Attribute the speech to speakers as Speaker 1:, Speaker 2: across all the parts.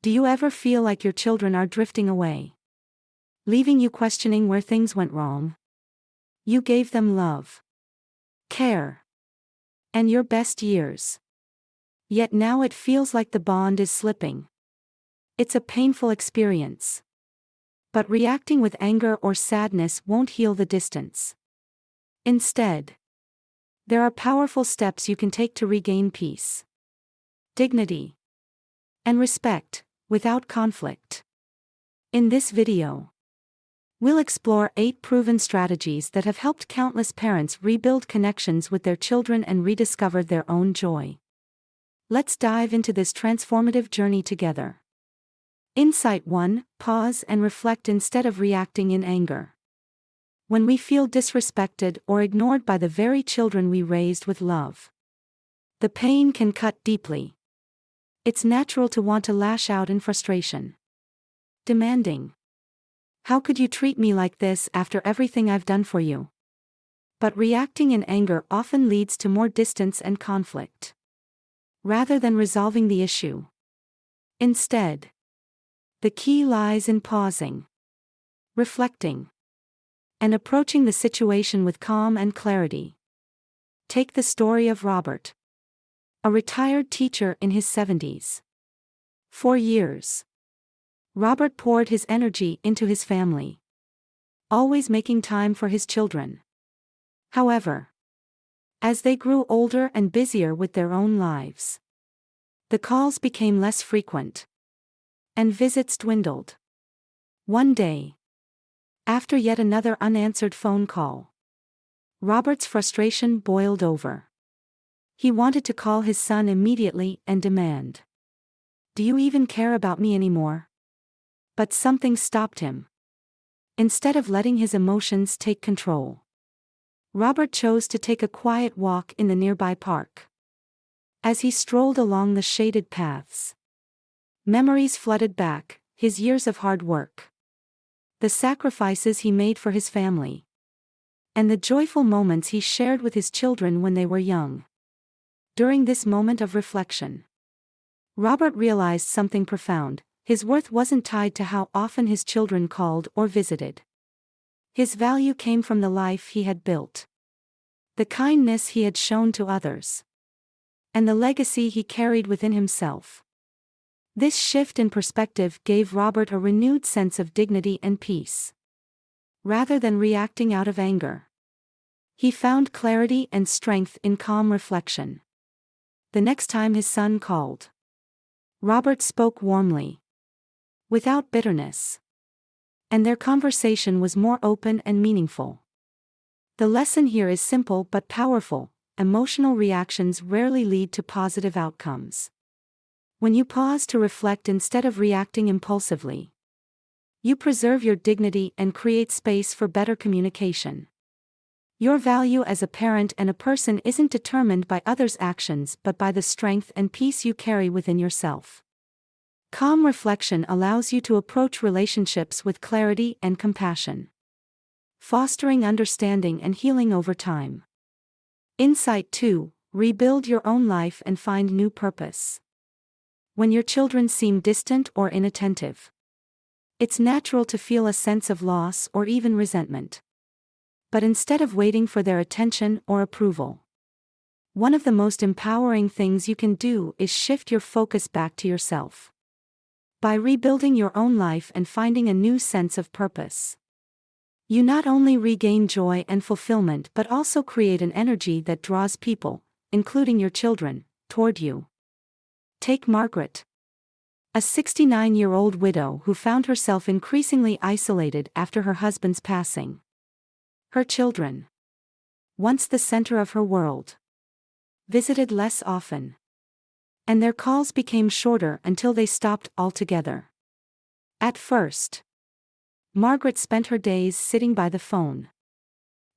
Speaker 1: Do you ever feel like your children are drifting away, leaving you questioning where things went wrong? You gave them love, care, and your best years. Yet now it feels like the bond is slipping. It's a painful experience. But reacting with anger or sadness won't heal the distance. Instead, there are powerful steps you can take to regain peace, dignity, and respect, without conflict. In this video, we'll explore 8 proven strategies that have helped countless parents rebuild connections with their children and rediscover their own joy. Let's dive into this transformative journey together. Insight 1: Pause and reflect instead of reacting in anger. When we feel disrespected or ignored by the very children we raised with love, the pain can cut deeply. It's natural to want to lash out in frustration, demanding, "How could you treat me like this after everything I've done for you?" But reacting in anger often leads to more distance and conflict, rather than resolving the issue. Instead, the key lies in pausing, reflecting, and approaching the situation with calm and clarity. Take the story of Robert, a retired teacher in his 70s. For years, Robert poured his energy into his family, always making time for his children. However, as they grew older and busier with their own lives, the calls became less frequent, and visits dwindled. One day, after yet another unanswered phone call, Robert's frustration boiled over. He wanted to call his son immediately and demand, "Do you even care about me anymore?" But something stopped him. Instead of letting his emotions take control, Robert chose to take a quiet walk in the nearby park. As he strolled along the shaded paths, memories flooded back, his years of hard work, the sacrifices he made for his family, and the joyful moments he shared with his children when they were young. During this moment of reflection, Robert realized something profound: his worth wasn't tied to how often his children called or visited. His value came from the life he had built, the kindness he had shown to others, and the legacy he carried within himself. This shift in perspective gave Robert a renewed sense of dignity and peace. Rather than reacting out of anger, he found clarity and strength in calm reflection. The next time his son called, Robert spoke warmly, without bitterness, and their conversation was more open and meaningful. The lesson here is simple but powerful: emotional reactions rarely lead to positive outcomes. When you pause to reflect instead of reacting impulsively, you preserve your dignity and create space for better communication. Your value as a parent and a person isn't determined by others' actions but by the strength and peace you carry within yourself. Calm reflection allows you to approach relationships with clarity and compassion, fostering understanding and healing over time. Insight 2: Rebuild your own life and find new purpose. When your children seem distant or inattentive, it's natural to feel a sense of loss or even resentment. But instead of waiting for their attention or approval, one of the most empowering things you can do is shift your focus back to yourself. By rebuilding your own life and finding a new sense of purpose, you not only regain joy and fulfillment but also create an energy that draws people, including your children, toward you. Take Margaret, a 69-year-old widow who found herself increasingly isolated after her husband's passing. Her children, once the center of her world, visited less often, and their calls became shorter until they stopped altogether. At first, Margaret spent her days sitting by the phone,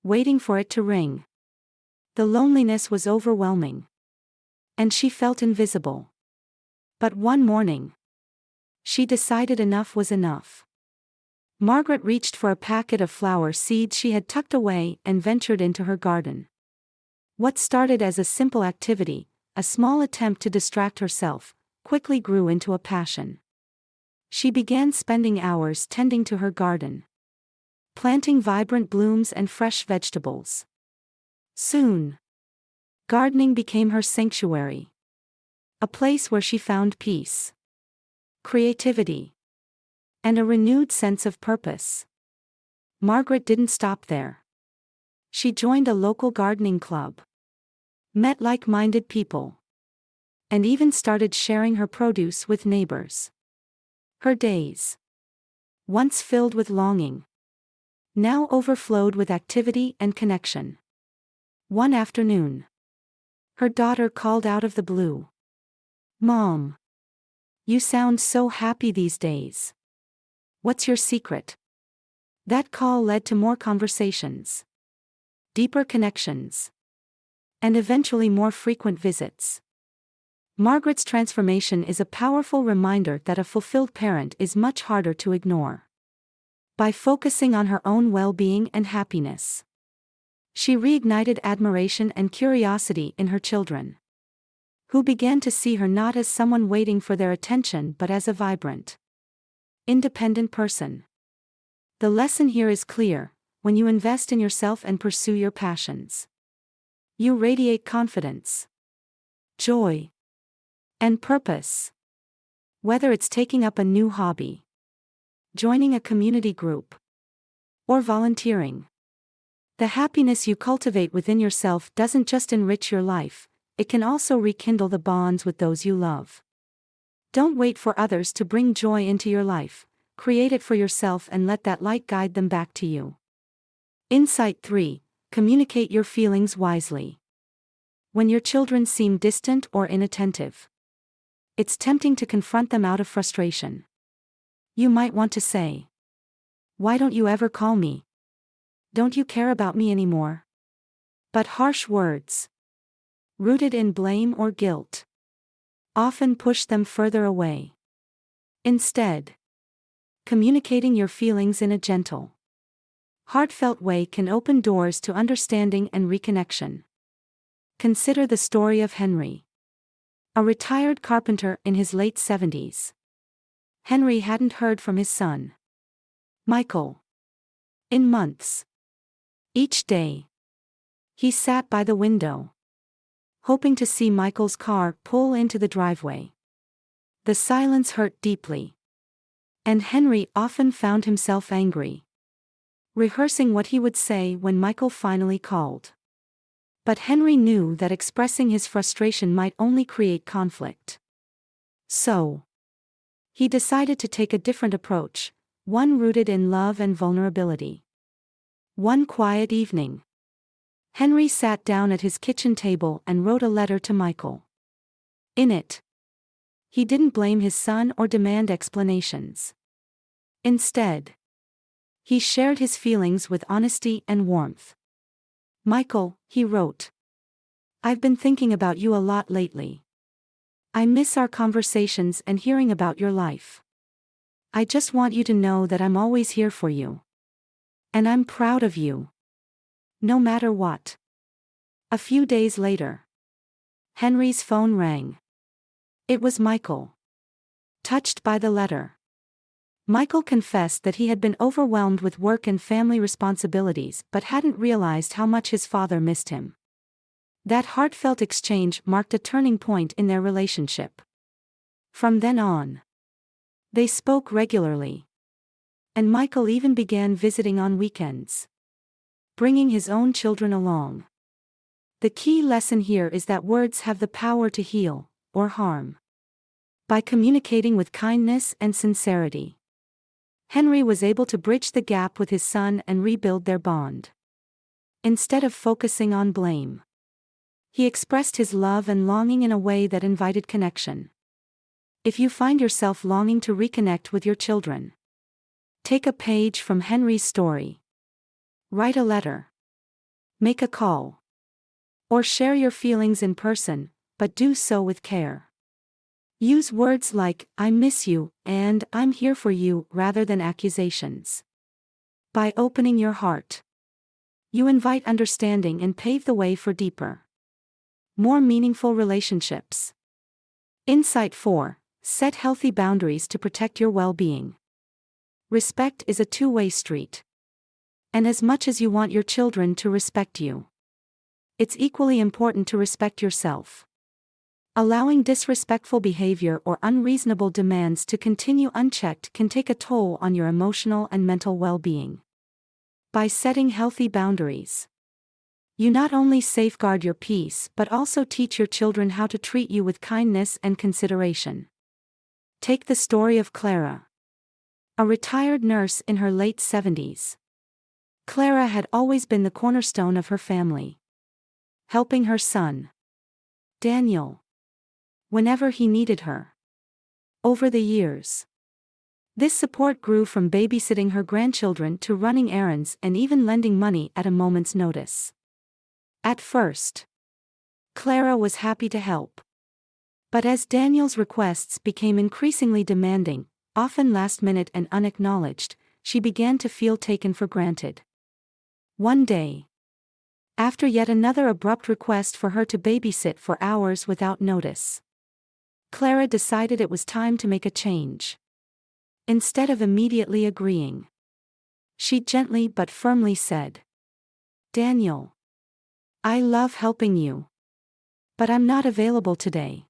Speaker 1: waiting for it to ring. The loneliness was overwhelming, and she felt invisible. But one morning, she decided enough was enough. Margaret reached for a packet of flower seeds she had tucked away and ventured into her garden. What started as a simple activity, a small attempt to distract herself, quickly grew into a passion. She began spending hours tending to her garden, planting vibrant blooms and fresh vegetables. Soon, gardening became her sanctuary, a place where she found peace, creativity, and a renewed sense of purpose. Margaret didn't stop there. She joined a local gardening club, met like-minded people, and even started sharing her produce with neighbors. Her days, once filled with longing, now overflowed with activity and connection. One afternoon, her daughter called out of the blue. "Mom, you sound so happy these days. What's your secret?" That call led to more conversations, deeper connections, and eventually more frequent visits. Margaret's transformation is a powerful reminder that a fulfilled parent is much harder to ignore. By focusing on her own well-being and happiness, she reignited admiration and curiosity in her children, who began to see her not as someone waiting for their attention but as a vibrant, independent person. The lesson here is clear: when you invest in yourself and pursue your passions, you radiate confidence, joy, and purpose. Whether it's taking up a new hobby, joining a community group, or volunteering, the happiness you cultivate within yourself doesn't just enrich your life, it can also rekindle the bonds with those you love. Don't wait for others to bring joy into your life, create it for yourself and let that light guide them back to you. Insight 3. Communicate your feelings wisely. When your children seem distant or inattentive, it's tempting to confront them out of frustration. You might want to say, "Why don't you ever call me? Don't you care about me anymore?" But harsh words, rooted in blame or guilt, often push them further away. Instead, communicating your feelings in a gentle, heartfelt way can open doors to understanding and reconnection. Consider the story of Henry, a retired carpenter in his late 70s. Henry hadn't heard from his son, Michael, in months. Each day, he sat by the window, hoping to see Michael's car pull into the driveway. The silence hurt deeply, and Henry often found himself angry, rehearsing what he would say when Michael finally called. But Henry knew that expressing his frustration might only create conflict. So, he decided to take a different approach, one rooted in love and vulnerability. One quiet evening, Henry sat down at his kitchen table and wrote a letter to Michael. In it, he didn't blame his son or demand explanations. Instead, he shared his feelings with honesty and warmth. "Michael," he wrote, "I've been thinking about you a lot lately. I miss our conversations and hearing about your life. I just want you to know that I'm always here for you. And I'm proud of you, no matter what." A few days later, Henry's phone rang. It was Michael. Touched by the letter, Michael confessed that he had been overwhelmed with work and family responsibilities but hadn't realized how much his father missed him. That heartfelt exchange marked a turning point in their relationship. From then on, they spoke regularly, and Michael even began visiting on weekends, bringing his own children along. The key lesson here is that words have the power to heal or harm. By communicating with kindness and sincerity, Henry was able to bridge the gap with his son and rebuild their bond. Instead of focusing on blame, he expressed his love and longing in a way that invited connection. If you find yourself longing to reconnect with your children, take a page from Henry's story. Write a letter, make a call, or share your feelings in person, but do so with care. Use words like, "I miss you," and "I'm here for you," rather than accusations. By opening your heart, you invite understanding and pave the way for deeper, more meaningful relationships. Insight 4. Set healthy boundaries to protect your well-being. Respect is a two-way street. And as much as you want your children to respect you, it's equally important to respect yourself. Allowing disrespectful behavior or unreasonable demands to continue unchecked can take a toll on your emotional and mental well-being. By setting healthy boundaries, you not only safeguard your peace but also teach your children how to treat you with kindness and consideration. Take the story of Clara, a retired nurse in her late 70s. Clara had always been the cornerstone of her family, helping her son, Daniel, whenever he needed her. Over the years, this support grew from babysitting her grandchildren to running errands and even lending money at a moment's notice. At first, Clara was happy to help. But as Daniel's requests became increasingly demanding, often last-minute and unacknowledged, she began to feel taken for granted. One day, after yet another abrupt request for her to babysit for hours without notice, Clara decided it was time to make a change. Instead of immediately agreeing, she gently but firmly said, "Daniel, I love helping you, but I'm not available today.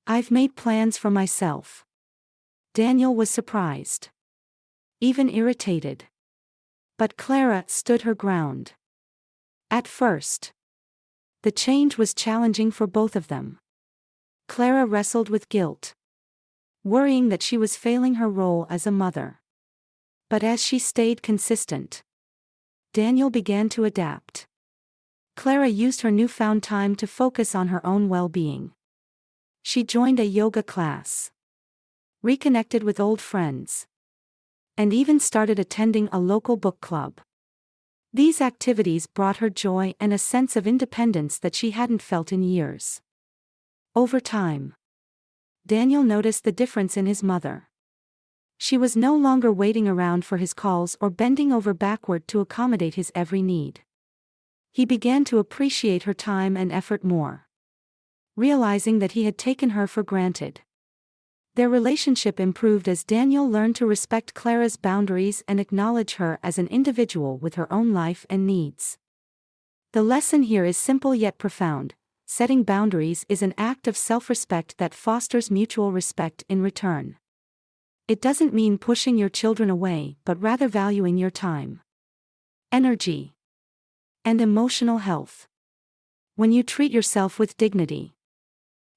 Speaker 1: I've made plans for myself." Daniel was surprised, even irritated. But Clara stood her ground. At first, the change was challenging for both of them. Clara wrestled with guilt, worrying that she was failing her role as a mother. But as she stayed consistent, Daniel began to adapt. Clara used her newfound time to focus on her own well-being. She joined a yoga class, reconnected with old friends, and even started attending a local book club. These activities brought her joy and a sense of independence that she hadn't felt in years. Over time, Daniel noticed the difference in his mother. She was no longer waiting around for his calls or bending over backward to accommodate his every need. He began to appreciate her time and effort more, realizing that he had taken her for granted. Their relationship improved as Daniel learned to respect Clara's boundaries and acknowledge her as an individual with her own life and needs. The lesson here is simple yet profound. Setting boundaries is an act of self-respect that fosters mutual respect in return. It doesn't mean pushing your children away, but rather valuing your time, energy, and emotional health. When you treat yourself with dignity,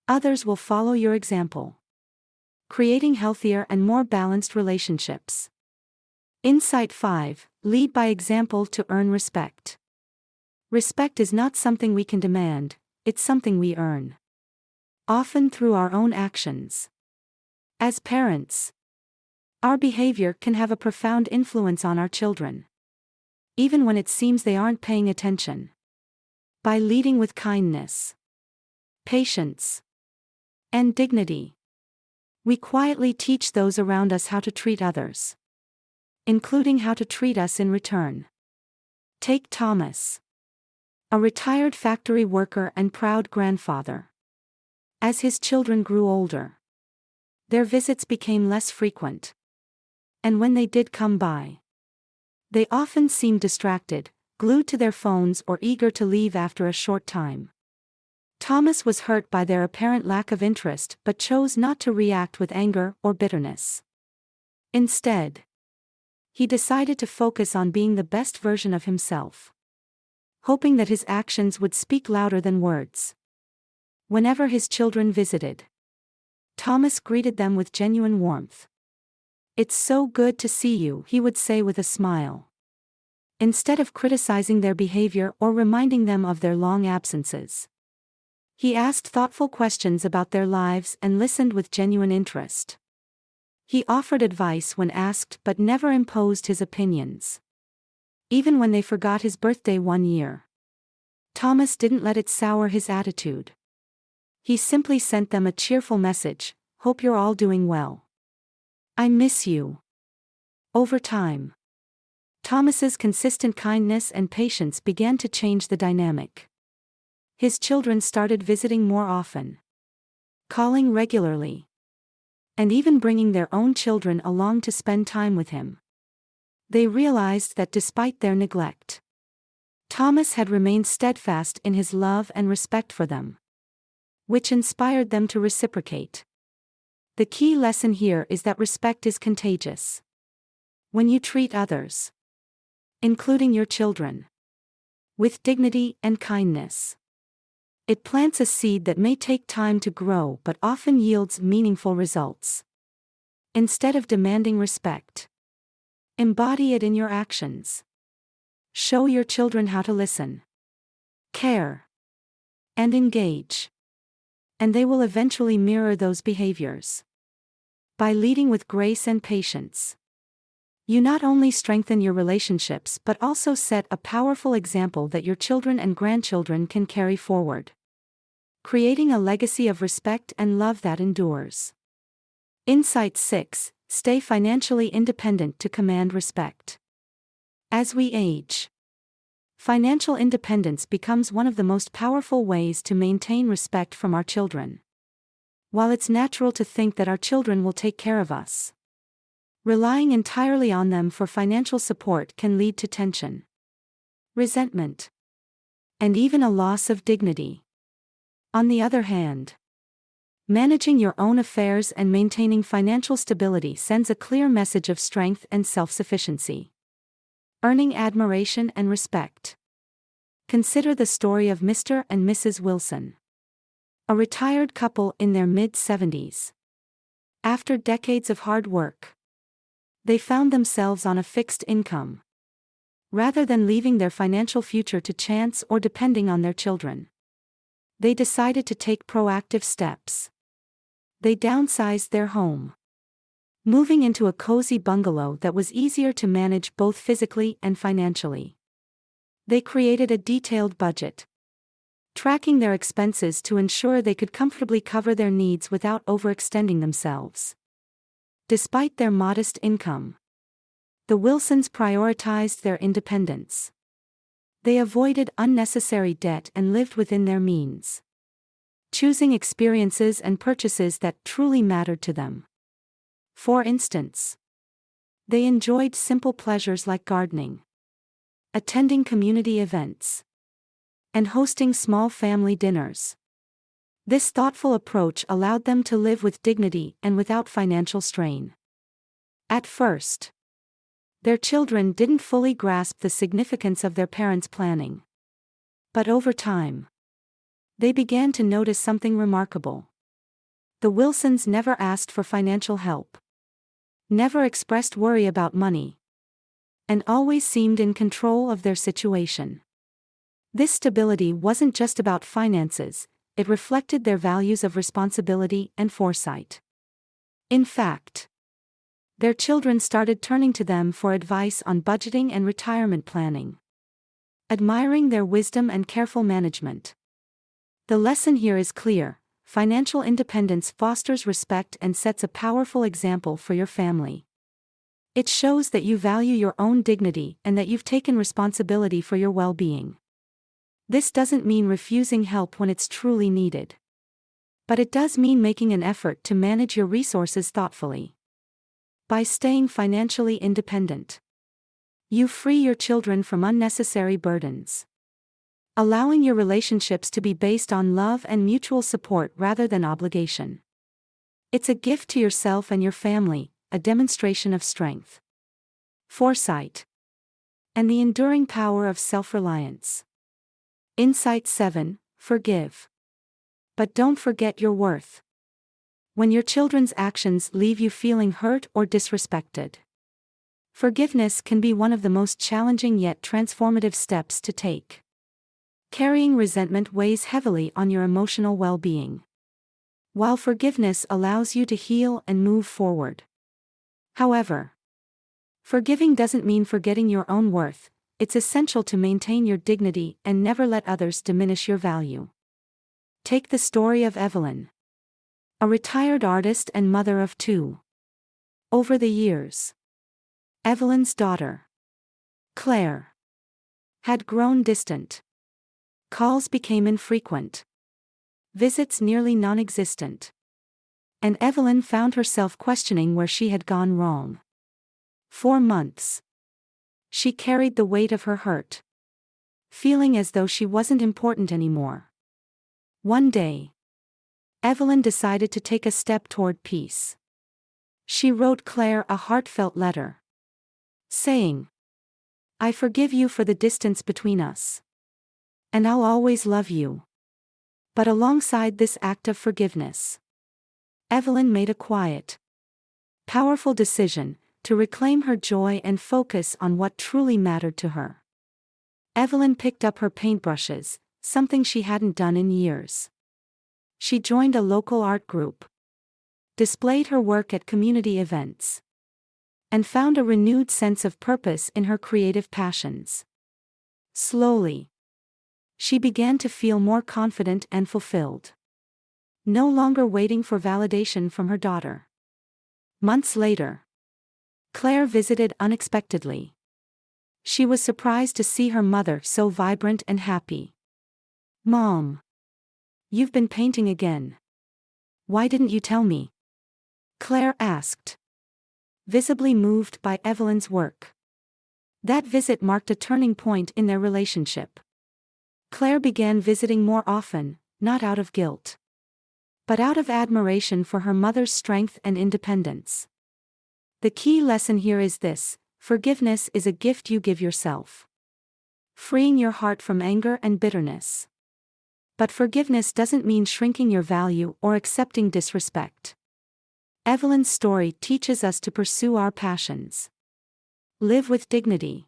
Speaker 1: others will follow your example, creating healthier and more balanced relationships. Insight 5: Lead by example to earn respect. Respect is not something we can demand, it's something we earn, often through our own actions. As parents, our behavior can have a profound influence on our children, even when it seems they aren't paying attention. By leading with kindness, patience, and dignity, we quietly teach those around us how to treat others, including how to treat us in return. Take Thomas, a retired factory worker and proud grandfather. As his children grew older, their visits became less frequent. And when they did come by, they often seemed distracted, glued to their phones or eager to leave after a short time. Thomas was hurt by their apparent lack of interest but chose not to react with anger or bitterness. Instead, he decided to focus on being the best version of himself, hoping that his actions would speak louder than words. Whenever his children visited, Thomas greeted them with genuine warmth. "It's so good to see you," he would say with a smile, instead of criticizing their behavior or reminding them of their long absences. He asked thoughtful questions about their lives and listened with genuine interest. He offered advice when asked but never imposed his opinions. Even when they forgot his birthday one year, Thomas didn't let it sour his attitude. He simply sent them a cheerful message: "Hope you're all doing well. I miss you." Over time, Thomas's consistent kindness and patience began to change the dynamic. His children started visiting more often, calling regularly, and even bringing their own children along to spend time with him. They realized that despite their neglect, Thomas had remained steadfast in his love and respect for them, which inspired them to reciprocate. The key lesson here is that respect is contagious. When you treat others, including your children, with dignity and kindness, it plants a seed that may take time to grow but often yields meaningful results. Instead of demanding respect, embody it in your actions. Show your children how to listen, care, and engage, and they will eventually mirror those behaviors. By leading with grace and patience, you not only strengthen your relationships but also set a powerful example that your children and grandchildren can carry forward, creating a legacy of respect and love that endures. Insight 6: Stay financially independent to command respect. As we age, financial independence becomes one of the most powerful ways to maintain respect from our children. While it's natural to think that our children will take care of us, relying entirely on them for financial support can lead to tension, resentment, and even a loss of dignity. On the other hand, managing your own affairs and maintaining financial stability sends a clear message of strength and self-sufficiency, earning admiration and respect. Consider the story of Mr. and Mrs. Wilson, a retired couple in their mid-70s. After decades of hard work, they found themselves on a fixed income, rather than leaving their financial future to chance or depending on their children. They decided to take proactive steps. They downsized their home, moving into a cozy bungalow that was easier to manage both physically and financially. They created a detailed budget, tracking their expenses to ensure they could comfortably cover their needs without overextending themselves. Despite their modest income, the Wilsons prioritized their independence. They avoided unnecessary debt and lived within their means, choosing experiences and purchases that truly mattered to them. For instance, they enjoyed simple pleasures like gardening, attending community events, and hosting small family dinners. This thoughtful approach allowed them to live with dignity and without financial strain. At first, their children didn't fully grasp the significance of their parents' planning. But over time, they began to notice something remarkable. The Wilsons never asked for financial help, never expressed worry about money, and always seemed in control of their situation. This stability wasn't just about finances, it reflected their values of responsibility and foresight. In fact, their children started turning to them for advice on budgeting and retirement planning, admiring their wisdom and careful management. The lesson here is clear: financial independence fosters respect and sets a powerful example for your family. It shows that you value your own dignity and that you've taken responsibility for your well-being. This doesn't mean refusing help when it's truly needed, but it does mean making an effort to manage your resources thoughtfully. By staying financially independent, you free your children from unnecessary burdens, allowing your relationships to be based on love and mutual support rather than obligation. It's a gift to yourself and your family, a demonstration of strength, foresight, and the enduring power of self-reliance. Insight 7: Forgive. But don't forget your worth. When your children's actions leave you feeling hurt or disrespected, forgiveness can be one of the most challenging yet transformative steps to take. Carrying resentment weighs heavily on your emotional well-being, while forgiveness allows you to heal and move forward. However, forgiving doesn't mean forgetting your own worth. It's essential to maintain your dignity and never let others diminish your value. Take the story of Evelyn, a retired artist and mother of two. Over the years, Evelyn's daughter, Claire, had grown distant. Calls became infrequent, visits nearly non-existent. And Evelyn found herself questioning where she had gone wrong. For months, she carried the weight of her hurt, feeling as though she wasn't important anymore. One day, Evelyn decided to take a step toward peace. She wrote Claire a heartfelt letter, saying, "I forgive you for the distance between us. And I'll always love you." But alongside this act of forgiveness, Evelyn made a quiet, powerful decision to reclaim her joy and focus on what truly mattered to her. Evelyn picked up her paintbrushes, something she hadn't done in years. She joined a local art group, displayed her work at community events, and found a renewed sense of purpose in her creative passions. Slowly, she began to feel more confident and fulfilled, no longer waiting for validation from her daughter. Months later, Claire visited unexpectedly. She was surprised to see her mother so vibrant and happy. "Mom, you've been painting again. Why didn't you tell me?" Claire asked, visibly moved by Evelyn's work. That visit marked a turning point in their relationship. Claire began visiting more often, not out of guilt, but out of admiration for her mother's strength and independence. The key lesson here is this: forgiveness is a gift you give yourself, freeing your heart from anger and bitterness. But forgiveness doesn't mean shrinking your value or accepting disrespect. Evelyn's story teaches us to pursue our passions, live with dignity,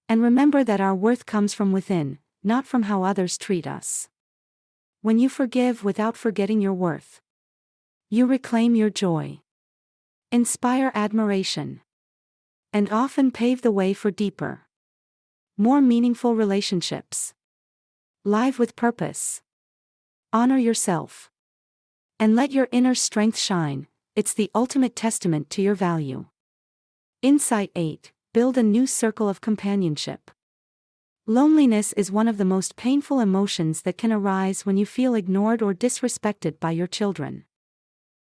Speaker 1: and remember that our worth comes from within, not from how others treat us. When you forgive without forgetting your worth, you reclaim your joy, inspire admiration, and often pave the way for deeper, more meaningful relationships. Live with purpose. Honor yourself, and let your inner strength shine. It's the ultimate testament to your value. Insight 8. Build a new circle of companionship. Loneliness is one of the most painful emotions that can arise when you feel ignored or disrespected by your children.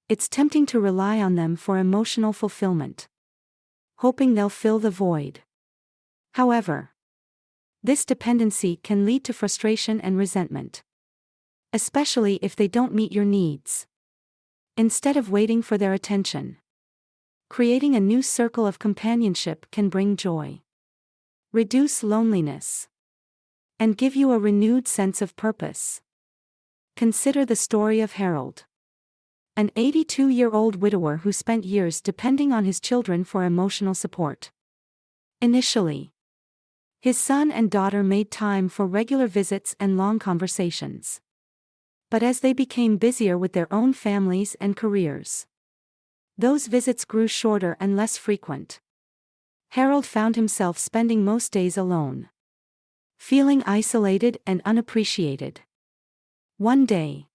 Speaker 1: It's tempting to rely on them for emotional fulfillment, hoping they'll fill the void. However, this dependency can lead to frustration and resentment, especially if they don't meet your needs. Instead of waiting for their attention, creating a new circle of companionship can bring joy, reduce loneliness, and give you a renewed sense of purpose. Consider the story of Harold, an 82-year-old widower who spent years depending on his children for emotional support. Initially, his son and daughter made time for regular visits and long conversations. But as they became busier with their own families and careers, those visits grew shorter and less frequent. Harold found himself spending most days alone, feeling isolated and unappreciated. One day,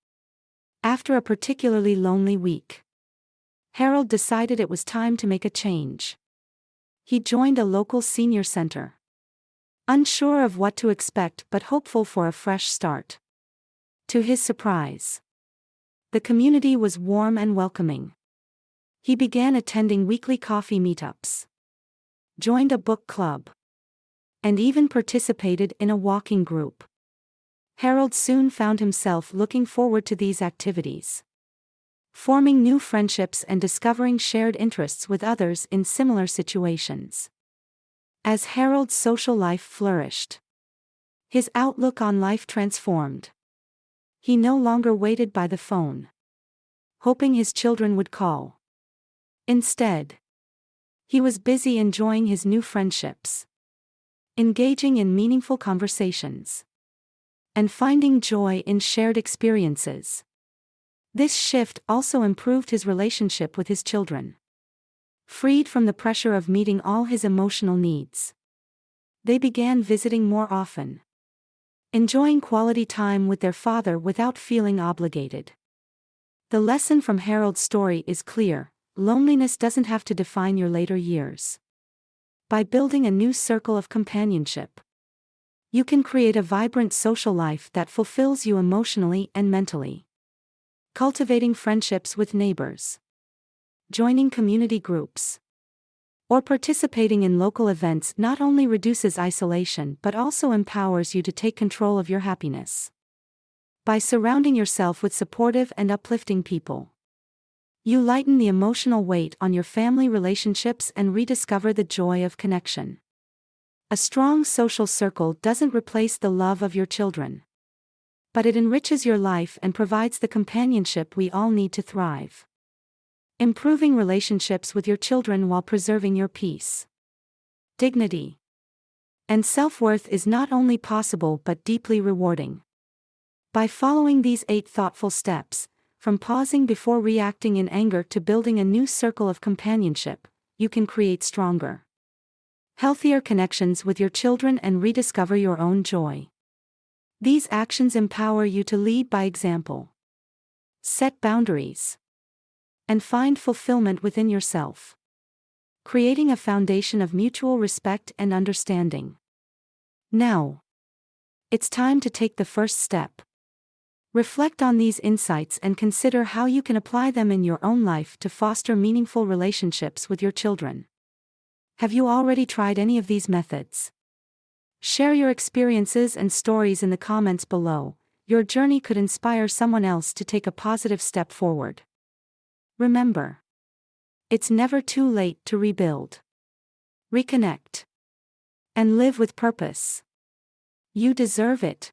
Speaker 1: after a particularly lonely week, Harold decided it was time to make a change. He joined a local senior center, unsure of what to expect but hopeful for a fresh start. To his surprise, the community was warm and welcoming. He began attending weekly coffee meetups, joined a book club, and even participated in a walking group. Harold soon found himself looking forward to these activities, forming new friendships and discovering shared interests with others in similar situations. As Harold's social life flourished, his outlook on life transformed. He no longer waited by the phone, hoping his children would call. Instead, he was busy enjoying his new friendships, engaging in meaningful conversations, and finding joy in shared experiences. This shift also improved his relationship with his children. Freed from the pressure of meeting all his emotional needs, they began visiting more often, enjoying quality time with their father without feeling obligated. The lesson from Harold's story is clear: loneliness doesn't have to define your later years. By building a new circle of companionship, you can create a vibrant social life that fulfills you emotionally and mentally. cultivating friendships with neighbors, joining community groups, or participating in local events not only reduces isolation but also empowers you to take control of your happiness. By surrounding yourself with supportive and uplifting people, you lighten the emotional weight on your family relationships and rediscover the joy of connection. A strong social circle doesn't replace the love of your children, but it enriches your life and provides the companionship we all need to thrive. Improving relationships with your children while preserving your peace, dignity, and self-worth is not only possible but deeply rewarding. By following these 8 thoughtful steps, from pausing before reacting in anger to building a new circle of companionship, you can create stronger, healthier connections with your children and rediscover your own joy. These actions empower you to lead by example, set boundaries, and find fulfillment within yourself, creating a foundation of mutual respect and understanding. Now, it's time to take the first step. Reflect on these insights and consider how you can apply them in your own life to foster meaningful relationships with your children. Have you already tried any of these methods? Share your experiences and stories in the comments below. Your journey could inspire someone else to take a positive step forward. Remember, it's never too late to rebuild, reconnect, and live with purpose. You deserve it.